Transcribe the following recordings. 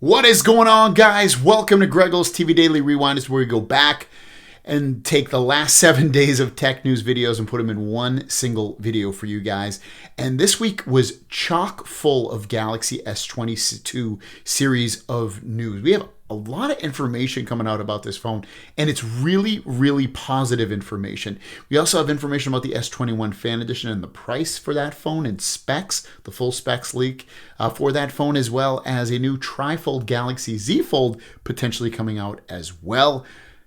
What is going on, guys? Welcome to Grego's TV Daily Rewind. It's where we go back and take the last 7 days of tech news videos and put them in one single video for you guys. And this week was chock full of Galaxy S22 series of news. We have a lot of information coming out about this phone, and it's really, really positive information. We also have information about the S21 Fan Edition and the price for that phone and specs, the full specs leak for that phone, as well as a new tri-fold Galaxy Z Fold potentially coming out as well.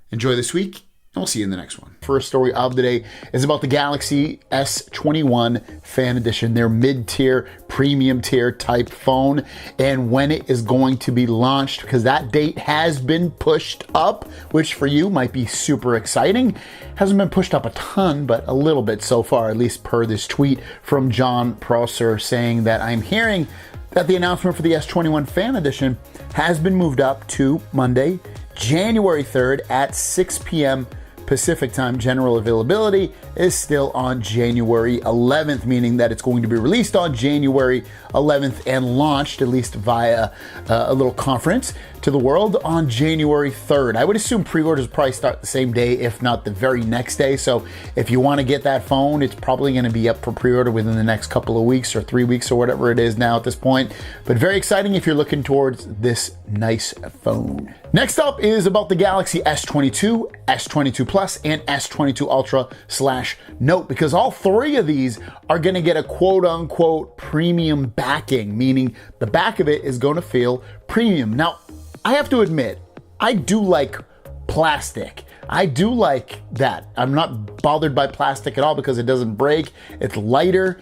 Enjoy this week, and we'll see you in the next one. First story of the day is about the Galaxy S21 Fan Edition, their mid-tier, premium tier type phone, and when it is going to be launched, because that date has been pushed up, which for you might be super exciting. Hasn't been pushed up a ton, but a little bit so far, at least per this tweet from John Prosser saying that I'm hearing that the announcement for the S21 Fan Edition has been moved up to Monday, January 3rd at 6 p.m. Pacific time. General availability is still on January 11th, meaning that it's going to be released on January 11th and launched, at least via a little conference to the world, on January 3rd. I would assume pre-orders probably start the same day, if not the very next day. So if you want to get that phone, it's probably going to be up for pre-order within the next couple of weeks or 3 weeks or whatever it is now at this point. But very exciting if you're looking towards this nice phone. Next up is about the Galaxy S22, S22 Plus, and S22 Ultra / Note, because all three of these are going to get a quote-unquote premium backing, meaning the back of it is going to feel premium. Now, I have to admit, I do like plastic. I do like that. I'm not bothered by plastic at all because it doesn't break. It's lighter.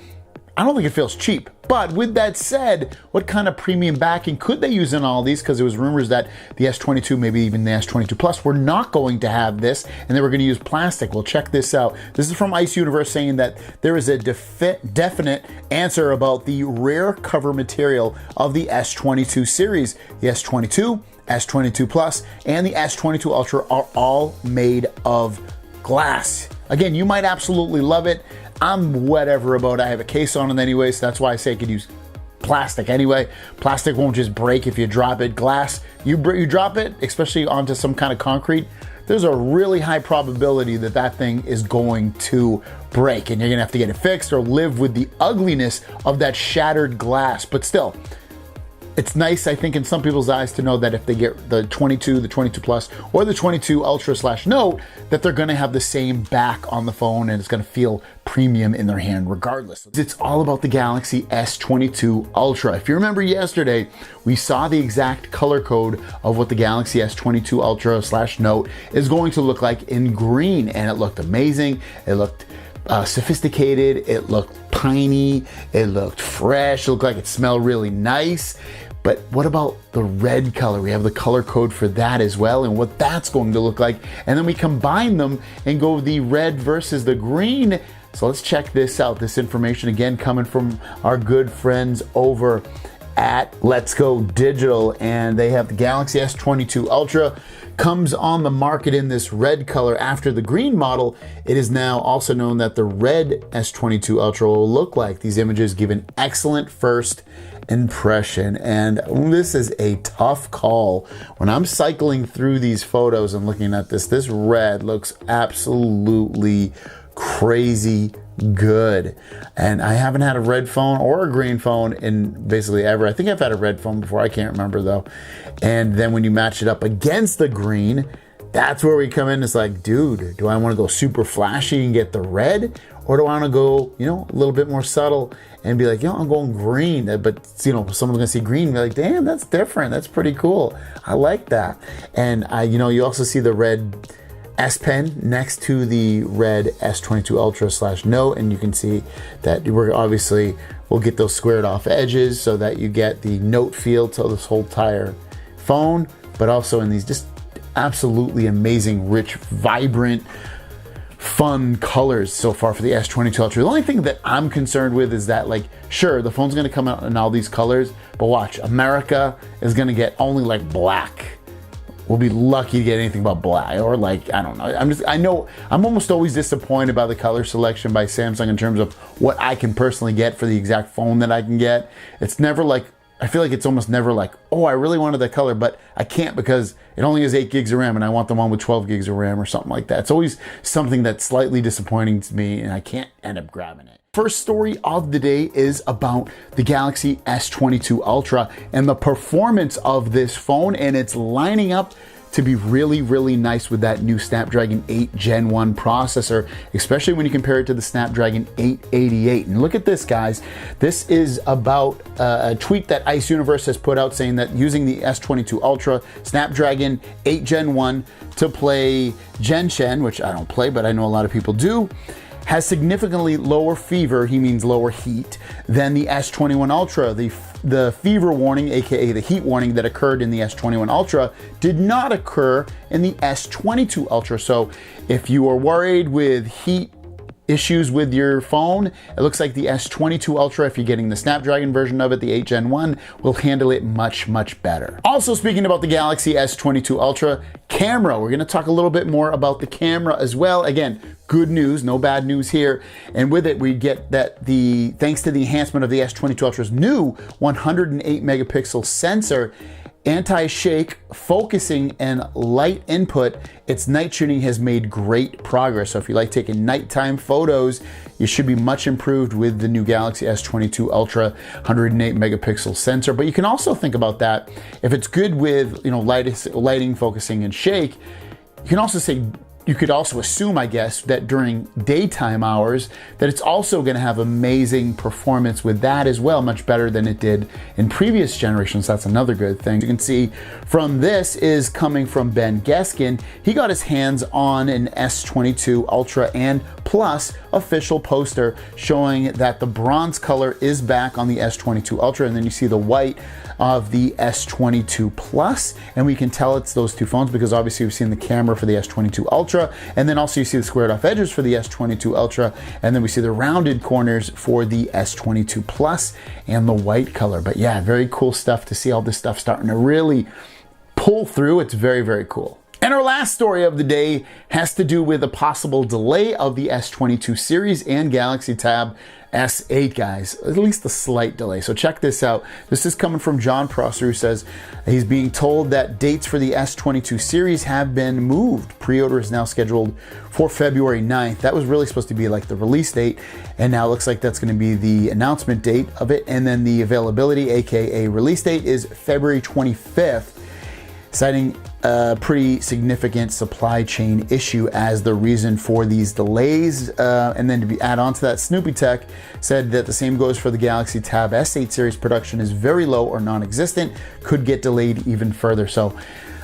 I don't think it feels cheap. But with that said, what kind of premium backing could they use in all these? Because there was rumors that the S22, maybe even the S22 Plus, were not going to have this, and they were going to use plastic. Well, check this out. This is from Ice Universe saying that there is a definite answer about the rear cover material of the S22 series. The S22, S22 Plus, and the S22 Ultra are all made of glass. Again, you might absolutely love it. I'm whatever about it. I have a case on it anyway, so that's why I say I could use plastic anyway. Plastic won't just break if you drop it. Glass, you drop it, especially onto some kind of concrete, there's a really high probability that that thing is going to break, and you're gonna have to get it fixed or live with the ugliness of that shattered glass. But still, it's nice, I think, in some people's eyes to know that if they get the 22, the 22 Plus, or the 22 Ultra / Note, that they're gonna have the same back on the phone and it's gonna feel premium in their hand regardless. It's all about the Galaxy S22 Ultra. If you remember yesterday, we saw the exact color code of what the Galaxy S22 Ultra / Note is going to look like in green, and it looked amazing. It looked sophisticated, it looked piney, it looked fresh, it looked like it smelled really nice. But what about the red color? We have the color code for that as well, and what that's going to look like. And then we combine them and go the red versus the green. So let's check this out. This information again coming from our good friends over at Let's Go Digital, and they have the Galaxy S22 Ultra comes on the market in this red color after the green model. It is now also known that the red S22 Ultra will look like. These images give an excellent first impression, and this is a tough call. When I'm cycling through these photos and looking at this red looks absolutely crazy good. And I haven't had a red phone or a green phone in basically ever. I think I've had a red phone before, I can't remember though. And then when you match it up against the green, that's where we come in. It's like, dude, do I want to go super flashy and get the red, or do I want to go, a little bit more subtle and be like, I'm going green? But someone's gonna see green and be like, damn, that's different, that's pretty cool, I like that. And you also see the red S Pen next to the red S22 Ultra / Note, and you can see that we'll get those squared off edges so that you get the Note feel to this whole entire phone, but also in these just absolutely amazing, rich, vibrant, fun colors so far for the S22 Ultra. The only thing that I'm concerned with is that, sure, the phone's gonna come out in all these colors, but watch, America is gonna get only black. We'll be lucky to get anything but black, or I don't know. I'm almost always disappointed by the color selection by Samsung in terms of what I can personally get for the exact phone that I can get. It's never I feel like it's almost never like, oh, I really wanted that color, but I can't because it only has 8 gigs of RAM and I want the one with 12 gigs of RAM or something like that. It's always something that's slightly disappointing to me and I can't end up grabbing it. First story of the day is about the Galaxy S22 Ultra and the performance of this phone, and it's lining up to be really, really nice with that new Snapdragon 8 Gen 1 processor, especially when you compare it to the Snapdragon 888. And look at this, guys. This is about a tweet that Ice Universe has put out saying that using the S22 Ultra Snapdragon 8 Gen 1 to play Genshin, which I don't play, but I know a lot of people do, has significantly lower fever, he means lower heat, than the S21 Ultra. The fever warning, aka the heat warning that occurred in the S21 Ultra, did not occur in the S22 Ultra. So if you are worried with heat issues with your phone, it looks like the S22 Ultra, if you're getting the Snapdragon version of it, the 8 Gen 1, will handle it much, much better. Also, speaking about the Galaxy S22 Ultra camera, we're gonna talk a little bit more about the camera as well. Again, good news, no bad news here. And with it, we get that thanks to the enhancement of the S22 Ultra's new 108 megapixel sensor, anti-shake, focusing, and light input, its night shooting has made great progress. So if you like taking nighttime photos, you should be much improved with the new Galaxy S22 Ultra 108 megapixel sensor. But you can also think about that if it's good with lighting, focusing, and shake. You could also assume, I guess, that during daytime hours, that it's also going to have amazing performance with that as well, much better than it did in previous generations. That's another good thing. You can see from this is coming from Ben Geskin. He got his hands on an S22 Ultra and Plus official poster showing that the bronze color is back on the S22 Ultra, and then you see the white of the S22 Plus, and we can tell it's those two phones because obviously we've seen the camera for the S22 Ultra, and then also you see the squared off edges for the S22 Ultra, and then we see the rounded corners for the S22 Plus and the white color. But yeah, very cool stuff to see all this stuff starting to really pull through. It's very, very cool. And our last story of the day has to do with a possible delay of the S22 series and Galaxy Tab S8, guys, at least a slight delay. So check this out. This is coming from John Prosser, who says he's being told that dates for the S22 series have been moved. Pre-order is now scheduled for February 9th. That was really supposed to be like the release date, and now it looks like that's going to be the announcement date of it. And then the availability, aka release date, is February 25th, citing a pretty significant supply chain issue as the reason for these delays. And then to add on to that, Snoopy Tech said that the same goes for the Galaxy Tab S8 series. Production is very low or non-existent, could get delayed even further. So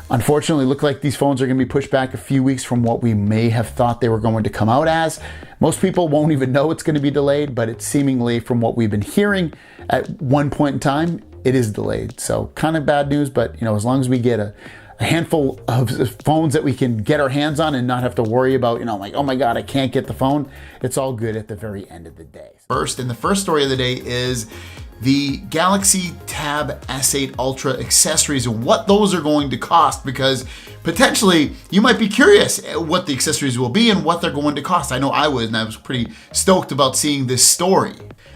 unfortunately, look like these phones are going to be pushed back a few weeks from what we may have thought they were going to come out as. Most people won't even know it's going to be delayed, but it's seemingly, from what we've been hearing at one point in time, it is delayed. So kind of bad news, but as long as we get a handful of phones that we can get our hands on and not have to worry about, like, oh my God, I can't get the phone, it's all good at the very end of the day. The first story of the day is the Galaxy Tab S8 Ultra accessories and what those are going to cost, because potentially you might be curious what the accessories will be and what they're going to cost. I know I was, and I was pretty stoked about seeing this story.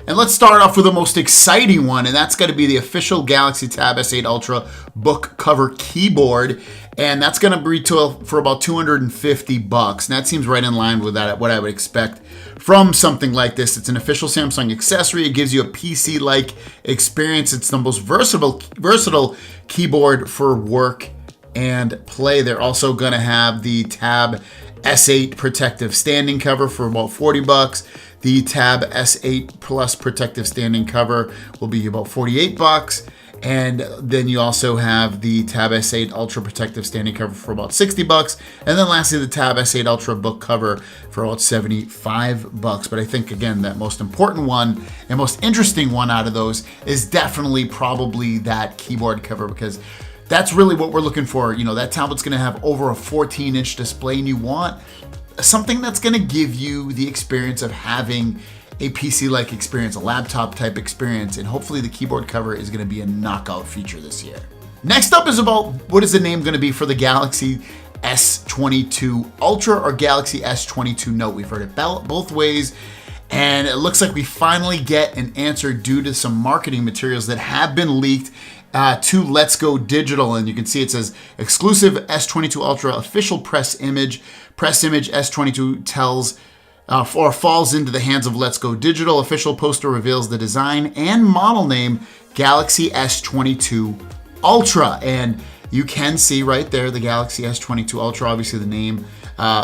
And let's start off with the most exciting one, and that's going to be the official Galaxy Tab S8 Ultra book cover keyboard, and that's going to retail for about $250, and that seems right in line with what I would expect from something like this. It's an official Samsung accessory. It gives you a PC-like experience. It's the most versatile keyboard for work and play. They're also going to have the Tab S8 protective standing cover for about $40. The Tab S8 Plus protective standing cover will be about $48. And then you also have the Tab S8 Ultra protective standing cover for about $60. And then lastly, the Tab S8 Ultra book cover for about $75. But I think, again, that most important one and most interesting one out of those is definitely probably that keyboard cover, because that's really what we're looking for. That tablet's going to have over a 14-inch display, and you want something that's going to give you the experience of having a PC-like experience, a laptop-type experience, and hopefully the keyboard cover is going to be a knockout feature this year. Next up is about what is the name going to be for the Galaxy S22 Ultra or Galaxy S22 Note. We've heard it both ways, And it looks like we finally get an answer due to some marketing materials that have been leaked to Let's Go Digital. And you can see it says exclusive S22 Ultra official press image. Press image S22 tells or falls into the hands of Let's Go Digital. Official poster reveals the design and model name Galaxy S22 Ultra. And you can see right there the Galaxy S22 Ultra, obviously the name,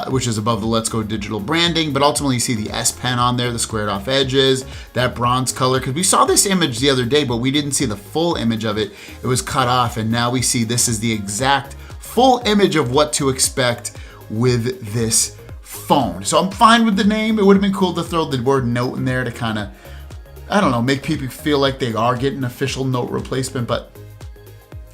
which is above the Let's Go Digital branding, but ultimately you see the S Pen on there, the squared off edges, that bronze color, because we saw this image the other day, but we didn't see the full image of it. It was cut off, and now we see this is the exact full image of what to expect with this phone. So I'm fine with the name. It would have been cool to throw the word Note in there to kind of, I don't know, make people feel like they are getting an official Note replacement, but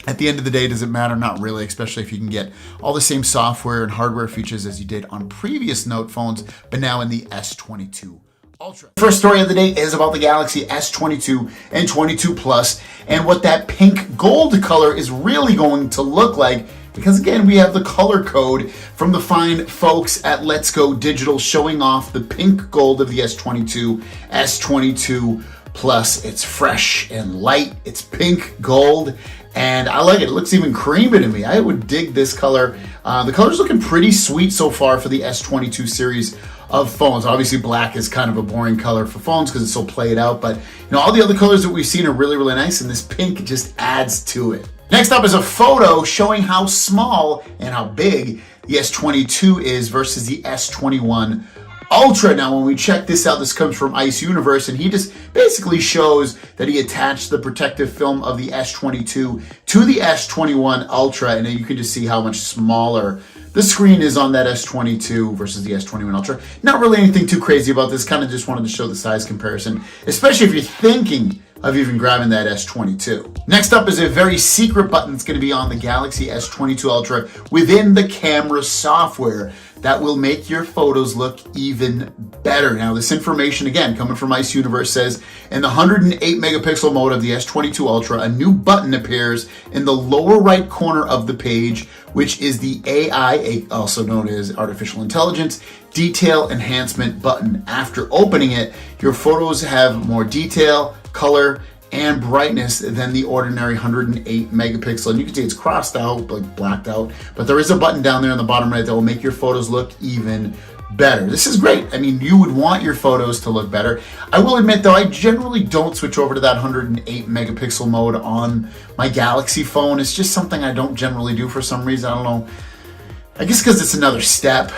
at the end of the day, does it matter? Not really, especially if you can get all the same software and hardware features as you did on previous Note phones, but now in the S22 Ultra. First story of the day is about the Galaxy S22 and 22 Plus and what that pink gold color is really going to look like, because again, we have the color code from the fine folks at Let's Go Digital showing off the pink gold of the S22, S22 Plus. It's fresh and light, it's pink gold, and I like it. It looks even creamy to me. I would dig this color. The color's looking pretty sweet so far for the S22 series of phones. Obviously, black is kind of a boring color for phones because it's so played out, but all the other colors that we've seen are really, really nice, and this pink just adds to it. Next up is a photo showing how small and how big the S22 is versus the S21 Ultra. Now, when we check this out, this comes from Ice Universe, and he just basically shows that he attached the protective film of the S22 to the S21 Ultra, and then you can just see how much smaller the screen is on that S22 versus the S21 Ultra. Not really anything too crazy about this, kind of just wanted to show the size comparison, especially if you're thinking of even grabbing that S22. Next up is a very secret button that's going to be on the Galaxy S22 Ultra within the camera software that will make your photos look even better. Now, this information, again, coming from Ice Universe, says in the 108 megapixel mode of the S22 Ultra, a new button appears in the lower right corner of the page, which is the AI, also known as artificial intelligence, detail enhancement button. After opening it, your photos have more detail, color, and brightness than the ordinary 108 megapixel. And you can see it's crossed out, like blacked out, but there is a button down there in the bottom right that will make your photos look even better. This is great. I mean, you would want your photos to look better. I will admit though, I generally don't switch over to that 108 megapixel mode on my Galaxy phone. It's just something I don't generally do for some reason. I don't know. I guess because it's another step.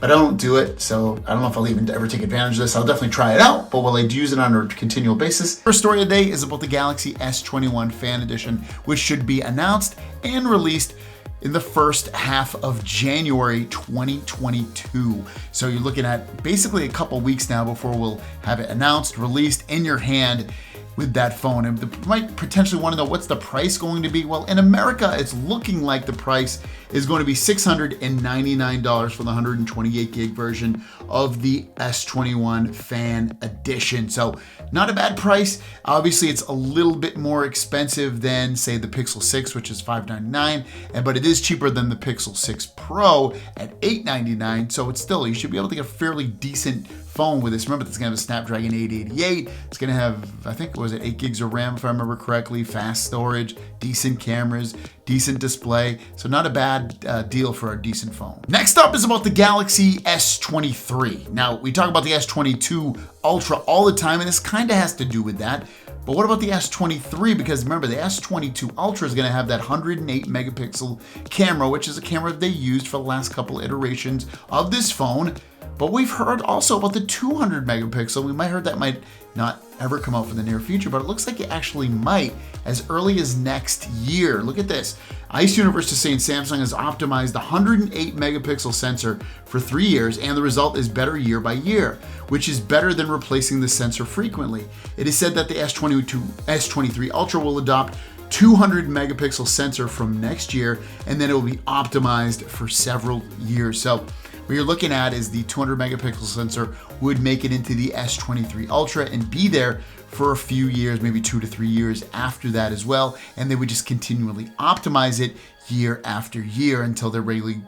But I don't do it, so I don't know if I'll even ever take advantage of this. I'll definitely try it out, but will I use it on a continual basis? First story of the day is about the Galaxy S21 Fan Edition, which should be announced and released in the first half of January 2022. So you're looking at basically a couple weeks now before we'll have it announced, released in your hand with that phone. And you might potentially want to know, what's the price going to be? Well, in America, it's looking like the price is going to be $699 for the 128 gig version of the S21 Fan Edition. So not a bad price. Obviously, it's a little bit more expensive than, say, the Pixel 6, which is $599, but it is cheaper than the Pixel 6 Pro at $899. So it's still, you should be able to get a fairly decent phone with this. Remember, it's going to have a Snapdragon 888. It's going to have, I think, was it 8 gigs of RAM, if I remember correctly, fast storage, decent cameras, decent display. So not a bad deal for a decent phone. Next up is about the Galaxy S23. Now, we talk about the S22 Ultra all the time, and this kind of has to do with that. But what about the S23? Because remember, the S22 Ultra is going to have that 108 megapixel camera, which is a camera they used for the last couple iterations of this phone. But we've heard also about the 200 megapixel. We might heard that might not ever come out for the near future, but it looks like it actually might as early as next year. Look at this. Ice Universe is saying Samsung has optimized the 108 megapixel sensor for 3 years, and the result is better year by year, which is better than replacing the sensor frequently. It is said that the S23 Ultra will adopt 200 megapixel sensor from next year, and then it will be optimized for several years. So what you're looking at is the 200 megapixel sensor would make it into the S23 Ultra and be there for a few years, maybe 2 to 3 years after that as well. And they would just continually optimize it year after year until they're ready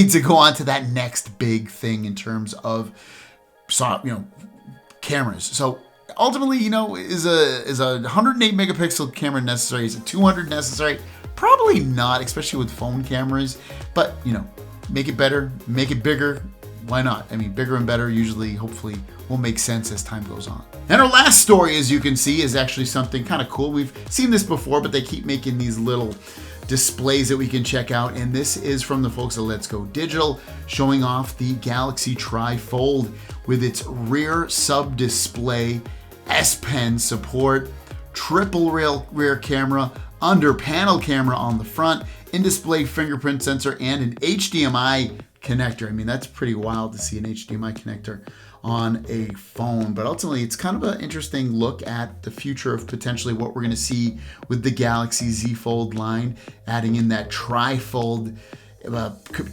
to go on to that next big thing in terms of cameras. So ultimately, is a 108 megapixel camera necessary? Is a 200 necessary? Probably not, especially with phone cameras. But make it better, make it bigger. Why not? I mean, bigger and better usually, hopefully, will make sense as time goes on. And our last story, as you can see, is actually something kind of cool. We've seen this before, but they keep making these little displays that we can check out. And this is from the folks at Let's Go Digital, showing off the Galaxy Tri-Fold with its rear sub-display, S Pen support, triple rear camera, under panel camera on the front, in-display fingerprint sensor, and an HDMI connector. I mean, that's pretty wild to see an HDMI connector on a phone, but ultimately it's kind of an interesting look at the future of potentially what we're going to see with the Galaxy Z Fold line, adding in that Tri-Fold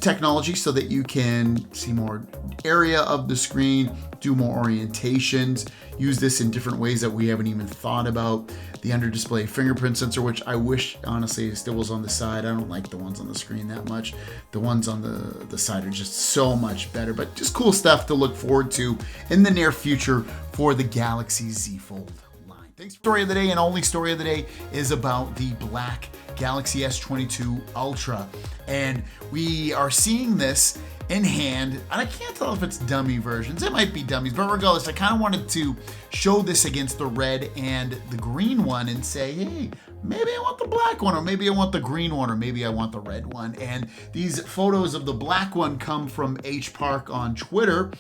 technology so that you can see more area of the screen, do more orientations, use this in different ways that we haven't even thought about. The under display fingerprint sensor, which I wish honestly still was on the side. I don't like the ones on the screen that much. The ones on the side are just so much better, but just cool stuff to look forward to in the near future for the Galaxy Z Fold line. Thanks. Story of the day, and only story of the day, is about the black Galaxy S22 Ultra. And we are seeing this in hand, and I can't tell if it's dummy versions. It might be dummies, but regardless, I kind of wanted to show this against the red and the green one and say, hey, maybe I want the black one, or maybe I want the green one, or maybe I want the red one. And these photos of the black one come from H Park on Twitter,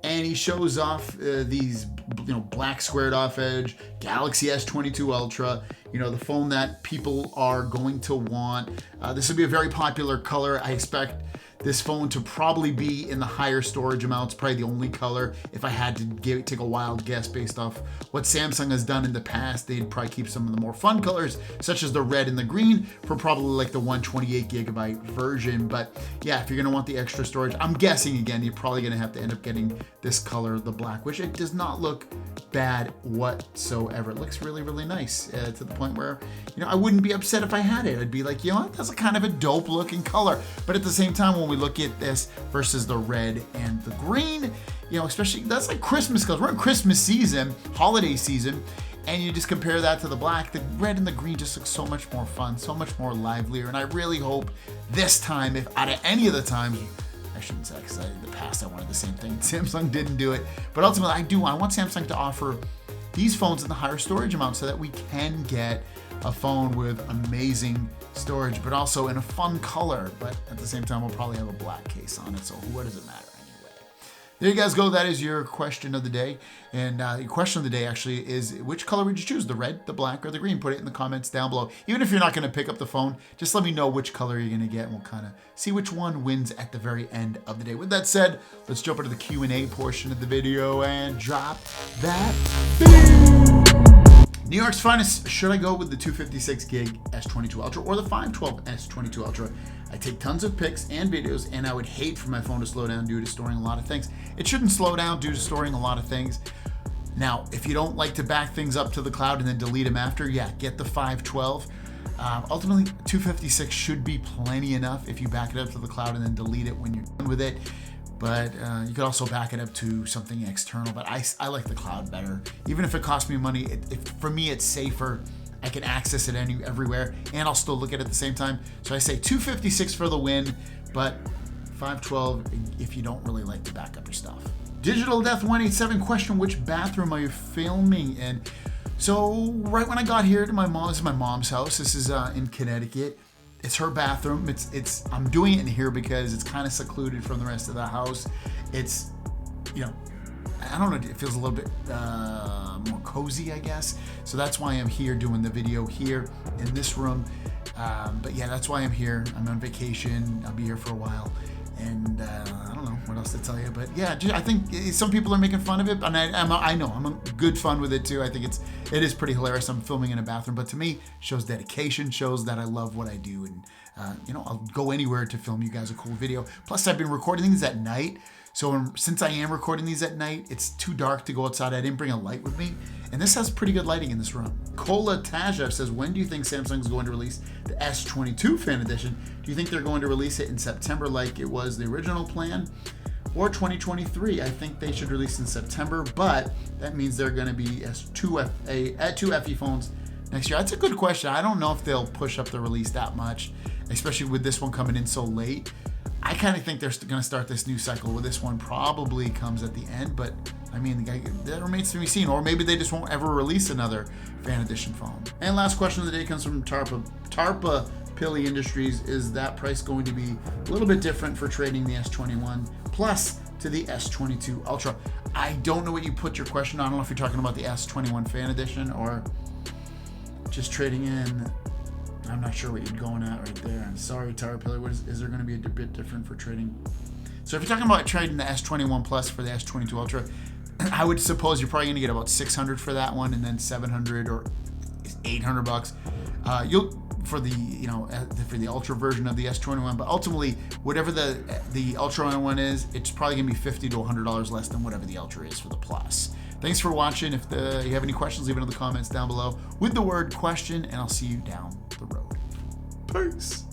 and he shows off these black squared off edge Galaxy S22 Ultra, the phone that people are going to want. This will be a very popular color. I expect this phone to probably be in the higher storage amounts, probably the only color. If I had to take a wild guess based off what Samsung has done in the past, they'd probably keep some of the more fun colors, such as the red and the green, for probably like the 128 gigabyte version. But yeah, if you're gonna want the extra storage, I'm guessing again, you're probably gonna have to end up getting this color, the black, which it does not look bad whatsoever. It looks really, really nice to the point where, I wouldn't be upset if I had it. I'd be like, that's a kind of a dope looking color. But at the same time, when we look at this versus the red and the green, especially that's like Christmas colors. We're in Christmas season, holiday season, and you just compare that to the black. The red and the green just look so much more fun, so much more livelier. And I really hope this time, if out of any of the times, I shouldn't say, because in the past I wanted the same thing. Samsung didn't do it, but ultimately I want Samsung to offer these phones in the higher storage amount so that we can get a phone with amazing storage, but also in a fun color. But at the same time, we'll probably have a black case on it, so what does it matter anyway? There you guys go. That is your question of the day. And the question of the day actually is, which color would you choose? The red, the black, or the green? Put it in the comments down below. Even if you're not going to pick up the phone, just let me know which color you're going to get, and we'll kind of see which one wins at the very end of the day. With that said, let's jump into the Q&A portion of the video and drop that video. New York's finest, should I go with the 256 gig S22 Ultra or the 512 S22 Ultra? I take tons of pics and videos, and I would hate for my phone to slow down due to storing a lot of things. It shouldn't slow down due to storing a lot of things. Now, if you don't like to back things up to the cloud and then delete them after, yeah, get the 512. Ultimately, 256 should be plenty enough if you back it up to the cloud and then delete it when you're done with it. But you could also back it up to something external. But I like the cloud better. Even if it costs me money, for me it's safer. I can access it everywhere, and I'll still look at it at the same time. So I say 256 for the win, but 512 if you don't really like to back up your stuff. Digital Death 187 question: which bathroom are you filming in? So right when I got here to this is my mom's house. This is in Connecticut. It's her bathroom. I'm doing it in here because it's kind of secluded from the rest of the house. It's, I don't know, it feels a little bit more cozy, I guess. So that's why I'm here doing the video here in this room. But yeah, that's why I'm here. I'm on vacation. I'll be here for a while. And I don't know what else to tell you, but yeah, I think some people are making fun of it, and I know I'm in good fun with it too. I think it is pretty hilarious. I'm filming in a bathroom, but to me, shows dedication, shows that I love what I do, and I'll go anywhere to film you guys a cool video. Plus, I've been recording things at night, so since I am recording these at night, it's too dark to go outside. I didn't bring a light with me, and this has pretty good lighting in this room. Kola Taja says, when do you think Samsung is going to release the S22 Fan Edition? Do you think they're going to release it in September like it was the original plan? or 2023. I think they should release in September, but that means they're going to be S22 FE phones next year. That's a good question. I don't know if they'll push up the release that much, especially with this one coming in so late. I kind of think they're going to start this new cycle where this one probably comes at the end, but I mean, that remains to be seen. Or maybe they just won't ever release another fan edition phone. And last question of the day comes from Tarpa Pilly Industries. Is that price going to be a little bit different for trading the S21 Plus to the S22 Ultra? I don't know what you put your question on. I don't know if you're talking about the S21 fan edition or just trading in. I'm not sure what you're going at right there. I'm sorry, Tarpa Pilly. Is there going to be a bit different for trading? So if you're talking about trading the S21 Plus for the S22 Ultra, I would suppose you're probably going to get about $600 for that one, and then $700 or $800. For the Ultra version of the S21. But ultimately, whatever the Ultra one is, it's probably going to be $50 to $100 less than whatever the Ultra is for the Plus. Thanks for watching. If you have any questions, leave it in the comments down below with the word question, and I'll see you down the road. Peace.